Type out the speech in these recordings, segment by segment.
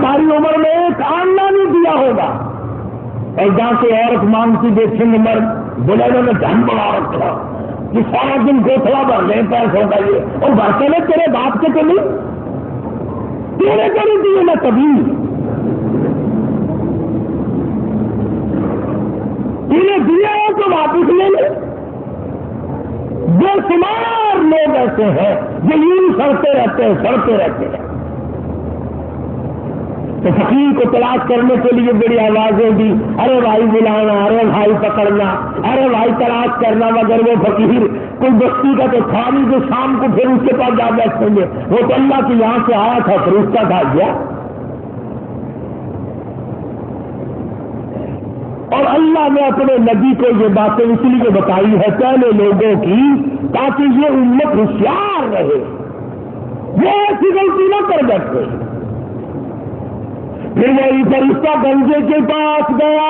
ساری عمر میں ایک آننا نہیں دیا ہوگا، اور جہاں سے عورت مانگتی دیکھیں مرد بولے انہوں نے دھن بڑا رکھا کہ سارا دن گوتھلا بھر لیں پیسوں کا یہ، اور بھرتے میں تیرے باپ کے تو نہیں، تیرے کو نہیں دیے میں کبھی، تیرے دیا ہے تو واپس لے لے۔ بے شمار لوگ ایسے ہیں جو یوں سڑتے رہتے ہیں۔ تو فقیر کو تلاش کرنے کے لیے بڑی آوازیں دی، ارے بھائی بلانا، ارے بھائی پکڑنا، ارے بھائی تلاش کرنا، مگر وہ فقیر کوئی بستی کا تو تھا نہیں جو شام کو پھر اس کے پاس جا بیٹھیں گے، وہ تو اللہ کی یہاں سے آیا تھا فرشتہ تھا گیا۔ اور اللہ نے اپنے نبی کو یہ باتیں اس لیے بتائی ہے پہلے لوگوں کی، تاکہ یہ امت ہوشیار رہے، وہ ایسی غلطی نہ کر بیٹھے۔ پھر وہی فرشتہ گنجے کے پاس گیا،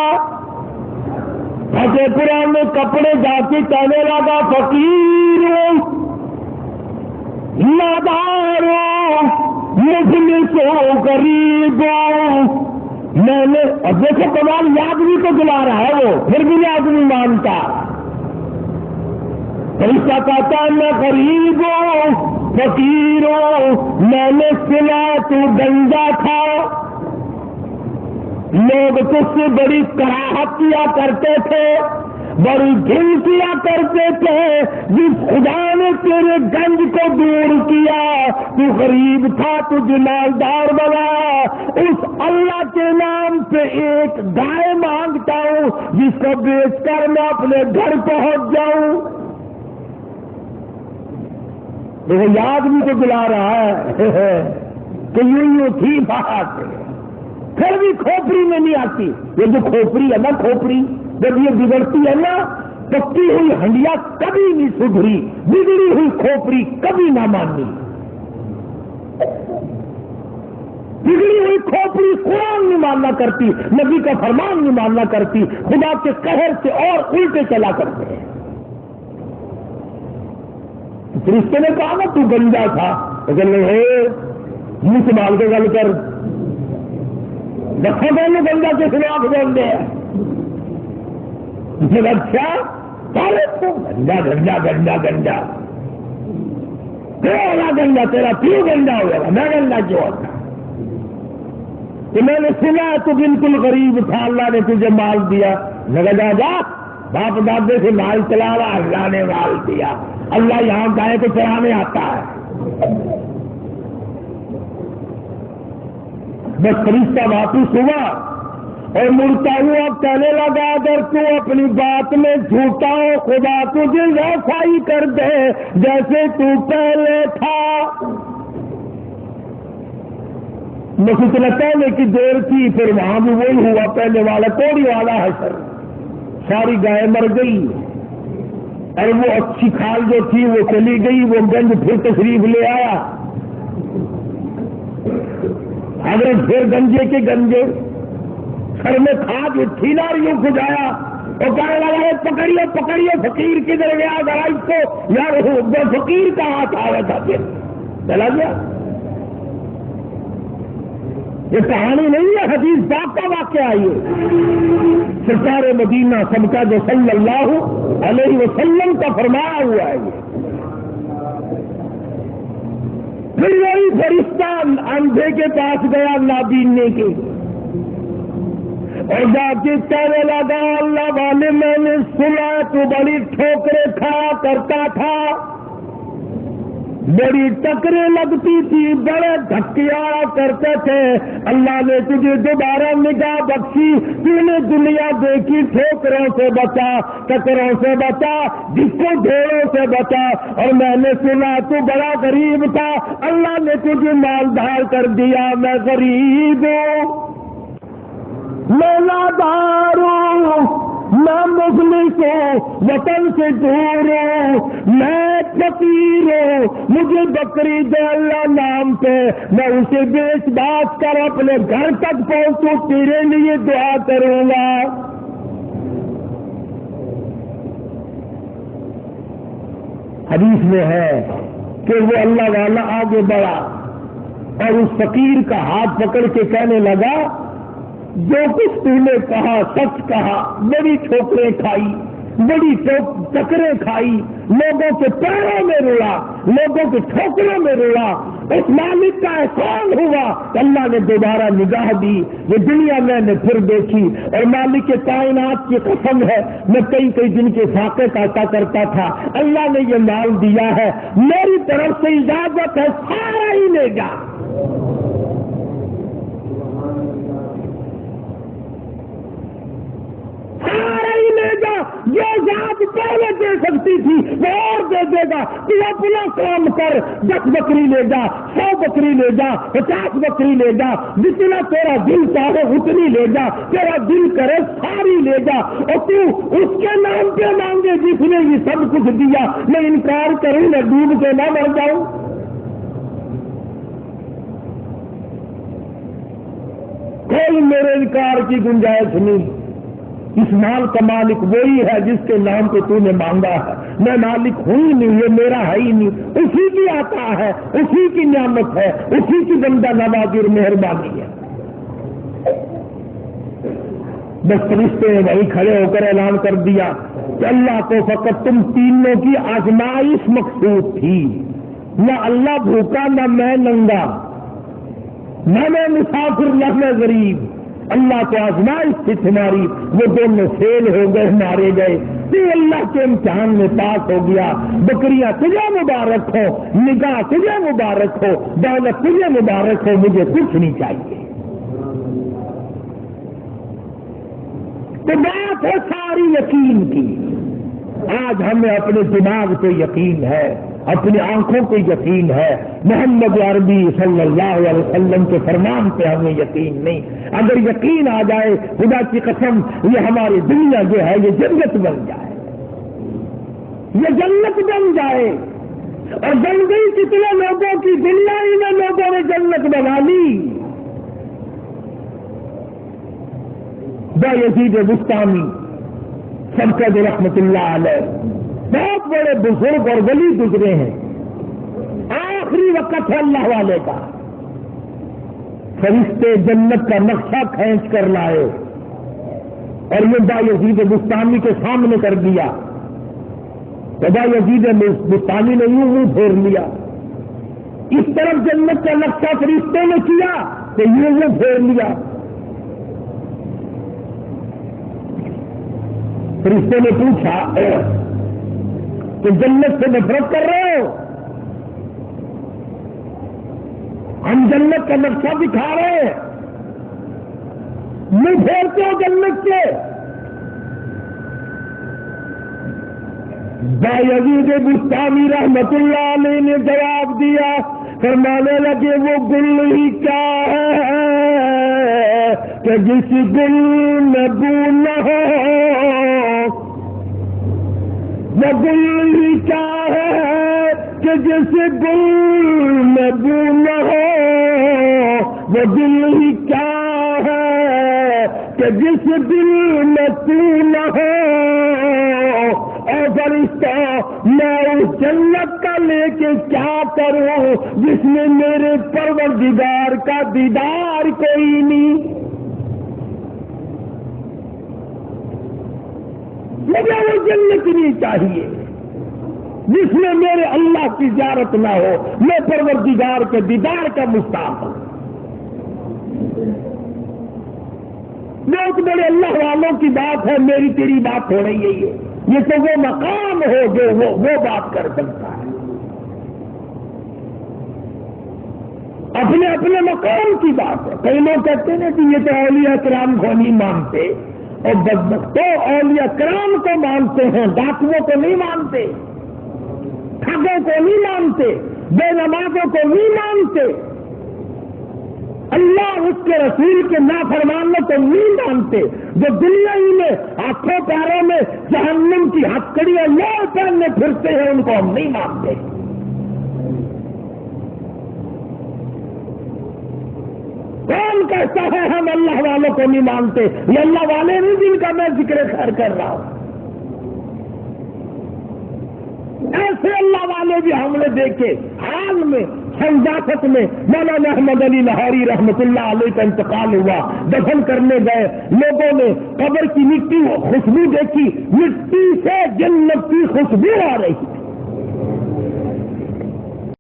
پھٹے پرانے کپڑے جا کے کہنے لگا فقیر نادارو مجلسو غریبوں، میں نے، اور دیکھو کمال یاد بھی تو دلا رہا ہے وہ، پھر بھی یاد نہیں مانتا۔ فرشتہ کہتا میں غریب ہوں، فقیر ہوں، میں نے سنا تو گنجا تھا، لوگ تجھ سے بڑی کراہت کیا کرتے تھے، بڑی گھن کیا کرتے تھے، جس خدا نے تیرے گنج کو دور کیا تو غریب تھا، تجھے مالدار بنا، اس اللہ کے نام سے ایک گائے مانگتا ہوں جس کو بیچ کر میں اپنے گھر پہنچ جاؤں۔ دیکھو یاد بھی تو دلا رہا ہے کہ یوں تھی بات، پھر بھی کھوپڑی میں نہیں آتی۔ یہ جو کھوپڑی ہے نا، کھوپڑی جب یہ بگڑتی ہے نا، پکی ہوئی ہنڈیا کبھی نہیں سدھری، بگڑی ہوئی کھوپڑی کبھی نہ مانی۔ بگڑی ہوئی کھوپڑی قرآن نہیں ماننا کرتی، نبی کا فرمان نہیں ماننا کرتی، خدا کے قہر سے اور الٹے چلا کرتے ہیں۔ فرشتے نے کہا نا تو گنجا تھا، لیکن منہ سنبھال کے گل کر، رکھو میں گنجا کے خلاف بول دے، اچھا گنجا گنجا گنجا گنجا تیرا گنجا، تیرا کیوں گنجا ہو گیا؟ میں گنجا کیوں ہوتا؟ کہ میں نے سنا تو بالکل غریب تھا، اللہ نے تجھے مال دیا، لگا جا باپ دادے سے مال چلا رہا، اللہ نے مال دیا، اللہ یہاں گائے کو چرانے آتا ہے۔ بس فرشتہ واپس ہوا اور مڑتا ہوا کہنے لگا اگر تو اپنی بات میں جھوٹا ہو خدا تجھے ویسا ہی کر دے جیسے تو پہلے تھا۔ بس اتنا کہنے کی دیر تھی، پھر وہاں بھی وہی ہوا پہلے والا، کوڑی والا حشر، ساری گائے مر گئی اور وہ اچھی کھال جو تھی وہ چلی گئی، وہ گنج پھر تشریف لے آیا، اگر پھر گنجے کے گنجے گھر میں کھاد تھی نا، یوں کھجایا اور کہنے لگا پکڑیے پکڑیے فقیر کدھر گیا، ذرا اس کو یار فقیر کا ہاتھ آ رہا تھا، پھر چلا گیا۔ یہ کہانی نہیں ہے، حدیث پاک کا واقعہ ہے۔ سرکار مدینہ سب کا جو صلی اللہ علیہ وسلم کا فرمایا ہوا ہے۔ پھر وہی فرشتہ اندھے کے پاس گیا نابینے کے، اور جا کے کہنے لگا اللہ والے میں نے سنا تو بڑی ٹھوکریں کھایا کرتا تھا، بڑی ٹکریں لگتی تھی، بڑے دھکے آیا کرتے تھے، اللہ نے تجھے دوبارہ نگاہ بخشی، تو نے دنیا دیکھی، ٹھوکروں سے بچا، ٹکروں سے بچا، جس کو ڈھیروں سے بچا، اور میں نے سنا تو بڑا غریب تھا، اللہ نے تجھے مالدار کر دیا، میں غریب ہوں، میں نادار ہوں، میں مفلس ہوں، وطن سے دور ہوں، میں فقیر ہوں، مجھے بکری دے اللہ نام پہ، میں اسے بیچ باچ کر اپنے گھر تک پہنچوں، تیرے لیے دعا کروں گا۔ حدیث میں ہے کہ وہ اللہ والا آگے بڑھا اور اس فقیر کا ہاتھ پکڑ کے کہنے لگا جو کچھ تم نے کہا سچ کہا، بڑی ٹھوکریں کھائی، بڑی ٹکریں کھائی، لوگوں کے پیروں میں روڑا، لوگوں کے ٹھوکروں میں روڑا، اس مالک کا احسان ہوا کہ اللہ نے دوبارہ نگاہ دی، یہ دنیا میں نے پھر دیکھی، اور مالک کے کائنات کی قسم ہے میں کئی کئی دن کے فاقے کاٹا کرتا تھا، اللہ نے یہ مال دیا ہے، میری طرف سے اجازت ہے سارا ہی لے جا۔ سارا ہی لے جا، جو ذات پہلے دے سکتی تھی وہ اور دے دے گا، تو اپنا کام کر، 10 بکری لے جا، 100 بکری لے جا، 50 بکری لے جا، جتنا تیرا دل چاہے اتنی لے جا، تیرا دل کرے ساری لے جا، اور تو اس کے نام پہ مانگے جس نے یہ سب کچھ دیا، میں انکار کروں میں ڈوب کے نہ مر جاؤں۔ کوئی میرے انکار کی گنجائش نہیں، اس مال کا مالک وہی ہے جس کے نام پہ تو نے مانگا ہے، میں مالک ہوں ہی نہیں، یہ میرا ہے ہی نہیں، اسی کی عطا ہے، اسی کی نعمت ہے، اسی کی بندہ نوازی اور مہربانی ہے۔ بس فرشتے نے وہیں کھڑے ہو کر اعلان کر دیا کہ اللہ کو فقط تم تینوں کی آزمائش مقصود تھی، نہ اللہ بھوکا نہ میں ننگا، نہ میں مسافر نہ میں غریب، اللہ کو آزمائش تھی تمہاری، وہ دونوں فیل ہو گئے، مارے گئے، تو اللہ کے امتحان میں پاس ہو گیا۔ بکریاں تجھے مبارک ہو، نگاہ تجھے مبارک ہو، دولت تجھے مبارک ہو، مجھے کچھ نہیں چاہیے۔ تو بات ہے ساری یقین کی۔ آج ہمیں اپنے دماغ پہ یقین ہے، اپنی آنکھوں پہ یقین ہے، محمد عربی صلی اللہ علیہ وسلم کے فرمان پہ ہمیں یقین نہیں۔ اگر یقین آ جائے خدا کی قسم یہ ہماری دنیا جو ہے یہ جنت بن جائے، یہ جنت بن جائے، اور بن گئی کتنے لوگوں کی، دنیا ہی میں لوگوں نے جنت بنا لی۔ بایزید بستامی سب کا رحمت اللہ علیہ، بہت بڑے بزرگ اور ولی گزرے ہیں، آخری وقت ہے اللہ والے کا، فرشتے جنت کا نقشہ کھینچ کر لائے اور یہ بایزید بستامی کے سامنے کر دیا، تو بایزید بستامی نے یوں منہ پھیر لیا، اس طرف جنت کا نقشہ فرشتے نے کیا تو یوں منہ پھیر لیا۔ فرشتے نے پوچھا کہ جنت سے نفرت کر رہے ہو؟ ہم جنت کا نقشہ دکھا رہے ہیں، منہ پھیرتے ہو جنت سے؟ بایزید بستامی رحمت اللہ علیہ نے جواب دیا، فرمانے لگے وہ گل ہی کیا ہے کہ جس گل میں بو نہ ہو، وہ گل ہی کیا ہے کہ جس گل میں بو نہ ہو، وہ دل ہی کیا ہے کہ جس دل میں تو نہ ہو، اور فرشتہ میں اس جنت کا لے کے کیا کروں جس میں میرے پروردگار کا دیدار کوئی نہیں۔ مجھے وہ جنت نہیں چاہیے جس میں میرے اللہ کی زیارت نہ ہو، میں پروردگار کے دیدار کا مستحق ہوں۔ بہت بڑے اللہ والوں کی بات ہے، میری تیری بات ہو رہی ہے، یہ تو وہ مقام ہو جو وہ بات کر سکتا ہے، اپنے اپنے مقام کی بات ہے۔ کئی لوگ کہتے ہیں کہ یہ تو اولیاء کرام کو نہیں مانتے، اور بدبختوں اولیاء کرام کو مانتے ہیں، ڈاکوؤں کو نہیں مانتے، ٹھگوں کو نہیں مانتے، بے نمازوں کو نہیں مانتے، اللہ اس کے رسول کے نافرمانوں کو نہیں مانتے، جو دنیا ہی میں ہاتھوں پیروں میں جہنم کی ہتکڑیاں لوگ پہننے پھرتے ہیں ان کو ہم نہیں مانتے۔ کون کہتا ہے ہم اللہ والوں کو نہیں مانتے؟ یہ اللہ والے نہیں جن کا میں ذکر خیر کر رہا ہوں، ایسے اللہ والے بھی ہم نے دیکھے، حال میں حنزافت میں مولانا احمد علی لاہوری رحمت اللہ علیہ کا انتقال ہوا، دفن کرنے گئے، لوگوں نے قبر کی مٹی خوشبو دیکھی، مٹی سے جنت کی خوشبو آ رہی،